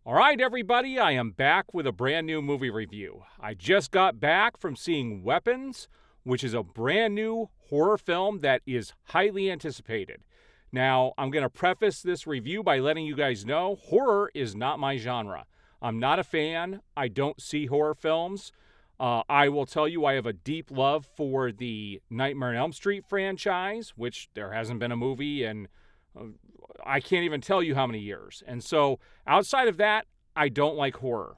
All right, everybody, I am back with a brand new movie review. I just got back from seeing Weapons, which is a brand new horror film that is highly anticipated. Now, I'm going to preface this review by letting you guys know horror is not my genre. I'm not a fan. I don't see horror films. I will tell you I have a deep love for the Nightmare on Elm Street franchise, which there hasn't been a movie in I can't even tell you how many years. And so outside of that, I don't like horror.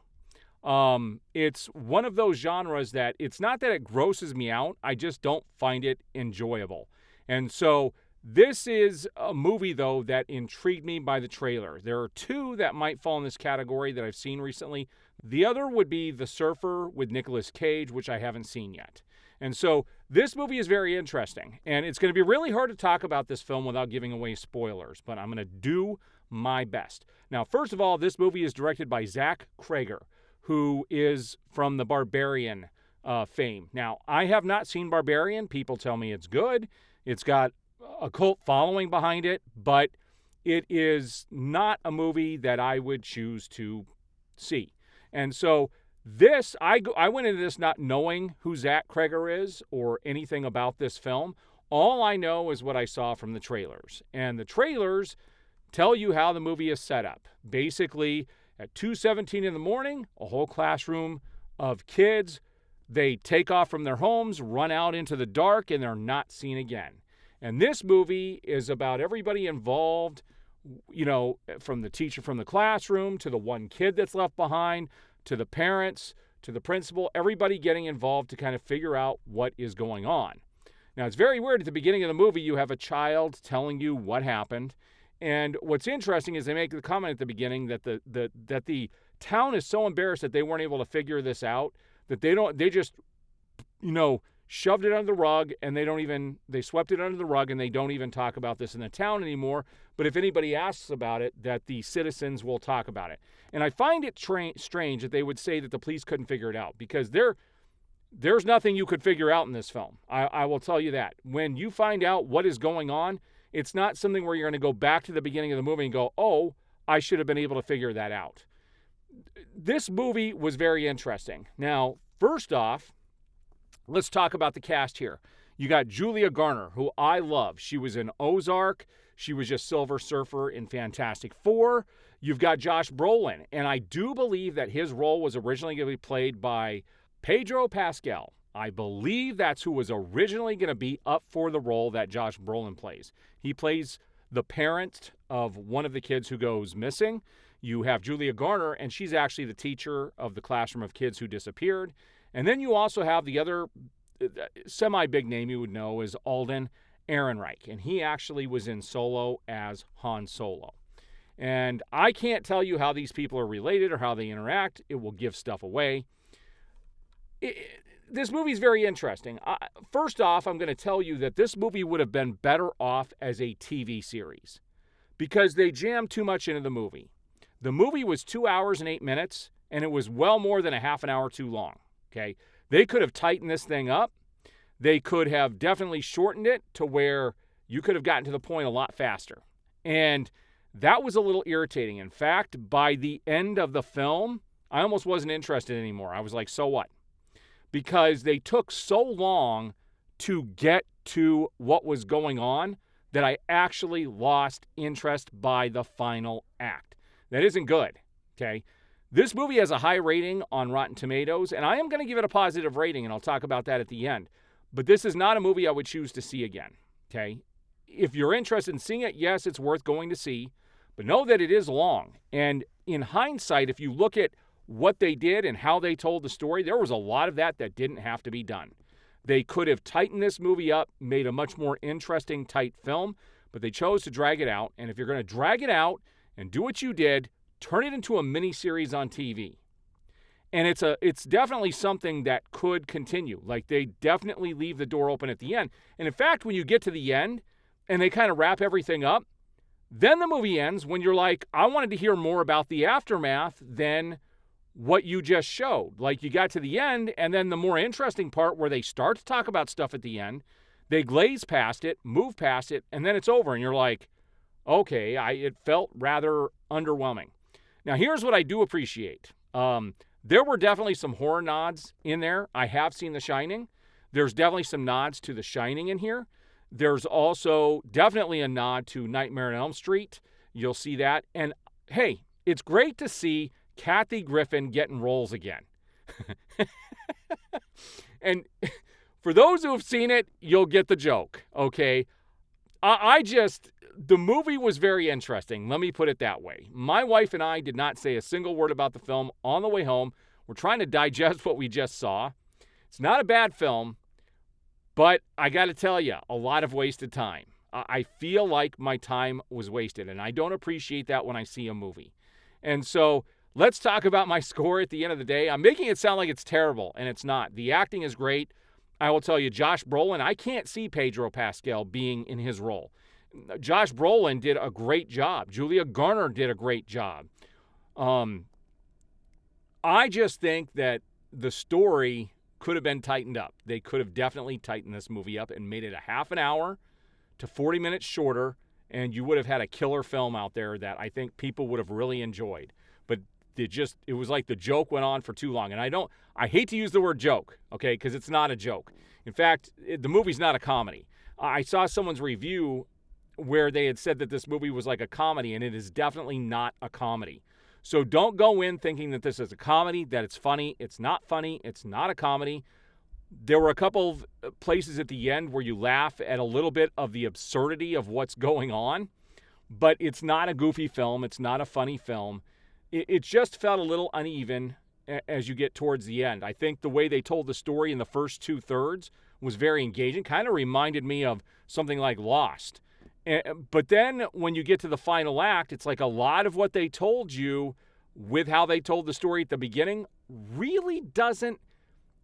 It's one of those genres that it's not that it grosses me out. I just don't find it enjoyable. And so this is a movie, though, that intrigued me by the trailer. There are two that might fall in this category that I've seen recently. The other would be The Surfer with Nicolas Cage, which I haven't seen yet. And so this movie is very interesting, and it's going to be really hard to talk about this film without giving away spoilers, but I'm going to do my best. Now, first of all, this movie is directed by Zach Cregger, who is from the Barbarian fame. Now, I have not seen Barbarian. People tell me it's good. It's got a cult following behind it, but it is not a movie that I would choose to see. And so I went into this not knowing who Zach Cregger is or anything about this film. All I know is what I saw from the trailers. And the trailers tell you how the movie is set up. Basically, at 2:17 in the morning, a whole classroom of kids, they take off from their homes, run out into the dark, and they're not seen again. And this movie is about everybody involved, from the teacher from the classroom to the one kid that's left behind, to the parents, to the principal, everybody getting involved to kind of figure out what is going on. Now, it's very weird. At the beginning of the movie, you have a child telling you what happened. And what's interesting is they make the comment at the beginning that the town is so embarrassed that they weren't able to figure this out, that they just shoved it under the rug, and they swept it under the rug, and they don't even talk about this in the town anymore. But if anybody asks about it, that the citizens will talk about it. And I find it strange that they would say that the police couldn't figure it out, because there's nothing you could figure out in this film. I will tell you that. When you find out what is going on, it's not something where you're going to go back to the beginning of the movie and go, oh, I should have been able to figure that out. This movie was very interesting. Now, first off, let's talk about the cast here. You got Julia Garner, who I love. She was in Ozark. She was just Silver Surfer in Fantastic Four. You've got Josh Brolin, and I do believe that his role was originally going to be played by Pedro Pascal. I believe that's who was originally going to be up for the role that Josh Brolin plays. He plays the parent of one of the kids who goes missing. You have Julia Garner, and she's actually the teacher of the classroom of kids who disappeared. And then you also have the other semi-big name you would know is Alden Ehrenreich, and he actually was in Solo as Han Solo. And I can't tell you how these people are related or how they interact. It will give stuff away. This movie is very interesting. First off, I'm going to tell you that this movie would have been better off as a TV series because they jammed too much into the movie. The movie was 2 hours and 8 minutes, and it was well more than a half an hour too long. Okay, they could have tightened this thing up. They could have definitely shortened it to where you could have gotten to the point a lot faster. And that was a little irritating. In fact, by the end of the film, I almost wasn't interested anymore. I was like, so what? Because they took so long to get to what was going on that I actually lost interest by the final act. That isn't good, okay? This movie has a high rating on Rotten Tomatoes, and I am going to give it a positive rating, and I'll talk about that at the end. But this is not a movie I would choose to see again, okay? If you're interested in seeing it, yes, it's worth going to see, but know that it is long. And in hindsight, if you look at what they did and how they told the story, there was a lot of that didn't have to be done. They could have tightened this movie up, made a much more interesting, tight film, but they chose to drag it out. And if you're going to drag it out and do what you did, turn it into a mini-series on TV. And it's definitely something that could continue. Like, they definitely leave the door open at the end. And in fact, when you get to the end and they kind of wrap everything up, then the movie ends when you're like, I wanted to hear more about the aftermath than what you just showed. Like, you got to the end, and then the more interesting part where they start to talk about stuff at the end, they glaze past it, move past it, and then it's over. And you're like, okay, it felt rather underwhelming. Now, here's what I do appreciate. There were definitely some horror nods in there. I have seen The Shining. There's definitely some nods to The Shining in here. There's also definitely a nod to Nightmare on Elm Street. You'll see that. And hey, it's great to see Kathy Griffin getting roles again. And for those who have seen it, you'll get the joke, okay? The movie was very interesting. Let me put it that way. My wife and I did not say a single word about the film on the way home. We're trying to digest what we just saw. It's not a bad film, but I got to tell you, a lot of wasted time. I feel like my time was wasted, and I don't appreciate that when I see a movie. And so let's talk about my score at the end of the day. I'm making it sound like it's terrible, and it's not. The acting is great. I will tell you, Josh Brolin, I can't see Pedro Pascal being in his role. Josh Brolin did a great job. Julia Garner did a great job. I just think that the story could have been tightened up. They could have definitely tightened this movie up and made it a half an hour to 40 minutes shorter, and you would have had a killer film out there that I think people would have really enjoyed. But it was like the joke went on for too long. And I hate to use the word joke, okay, because it's not a joke. In fact, the movie's not a comedy. I saw someone's review where they had said that this movie was like a comedy, and it is definitely not a comedy. So don't go in thinking that this is a comedy, that it's funny. It's not funny. It's not a comedy. There were a couple of places at the end where you laugh at a little bit of the absurdity of what's going on, but it's not a goofy film. It's not a funny film. It just felt a little uneven as you get towards the end. I think the way they told the story in the first 2/3 was very engaging. Kind of reminded me of something like Lost. But then when you get to the final act, it's like a lot of what they told you with how they told the story at the beginning really doesn't.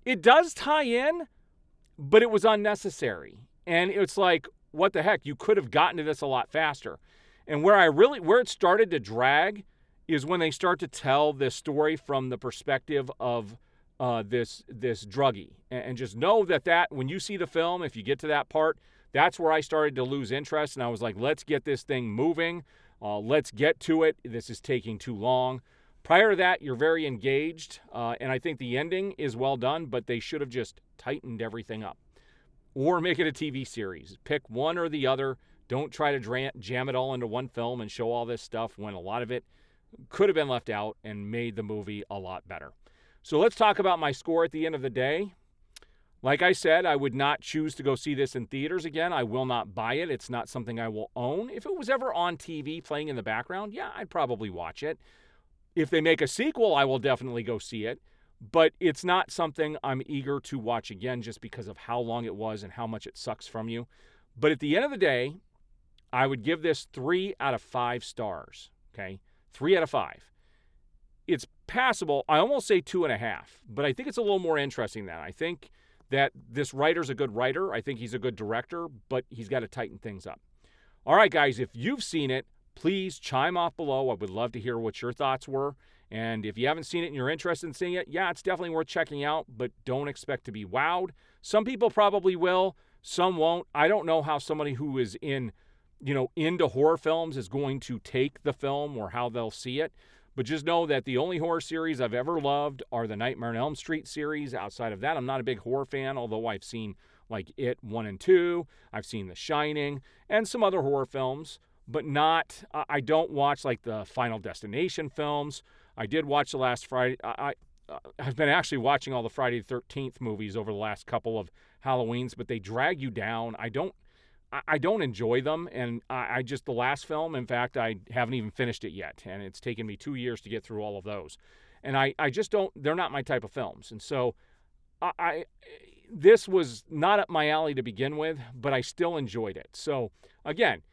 It does tie in, but it was unnecessary. And it's like, what the heck? You could have gotten to this a lot faster. And where it started to drag is when they start to tell this story from the perspective of this druggie. And just know that when you see the film, if you get to that part, that's where I started to lose interest, and I was like, let's get this thing moving. Let's get to it. This is taking too long. Prior to that, you're very engaged, and I think the ending is well done, but they should have just tightened everything up. Or make it a TV series. Pick one or the other. Don't try to jam it all into one film and show all this stuff when a lot of it could have been left out and made the movie a lot better. So let's talk about my score at the end of the day. Like I said, I would not choose to go see this in theaters again. I will not buy it. It's not something I will own. If it was ever on TV playing in the background, yeah, I'd probably watch it. If they make a sequel, I will definitely go see it. But it's not something I'm eager to watch again just because of how long it was and how much it sucks from you. But at the end of the day, I would give this 3 out of 5 stars, okay? 3 out of 5. It's passable. I almost say 2.5, but I think it's a little more interesting than that. I think that this writer's a good writer. I think he's a good director, but he's got to tighten things up. All right, guys, if you've seen it, please chime off below. I would love to hear what your thoughts were. And if you haven't seen it and you're interested in seeing it, yeah, it's definitely worth checking out, but don't expect to be wowed. Some people probably will. Some won't. I don't know how somebody who is into horror films is going to take the film or how they'll see it. But just know that the only horror series I've ever loved are the Nightmare on Elm Street series. Outside of that, I'm not a big horror fan, although I've seen like It 1 and 2. I've seen The Shining and some other horror films, but I don't watch like the Final Destination films. I did watch the last Friday. I've been actually watching all the Friday the 13th movies over the last couple of Halloweens, but they drag you down. I don't enjoy them, and the last film, in fact, I haven't even finished it yet, and it's taken me 2 years to get through all of those. And I just don't, they're not my type of films. And so this was not up my alley to begin with, but I still enjoyed it. So again,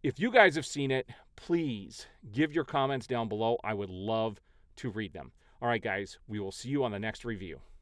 if you guys have seen it, please give your comments down below. I would love to read them. All right, guys, we will see you on the next review.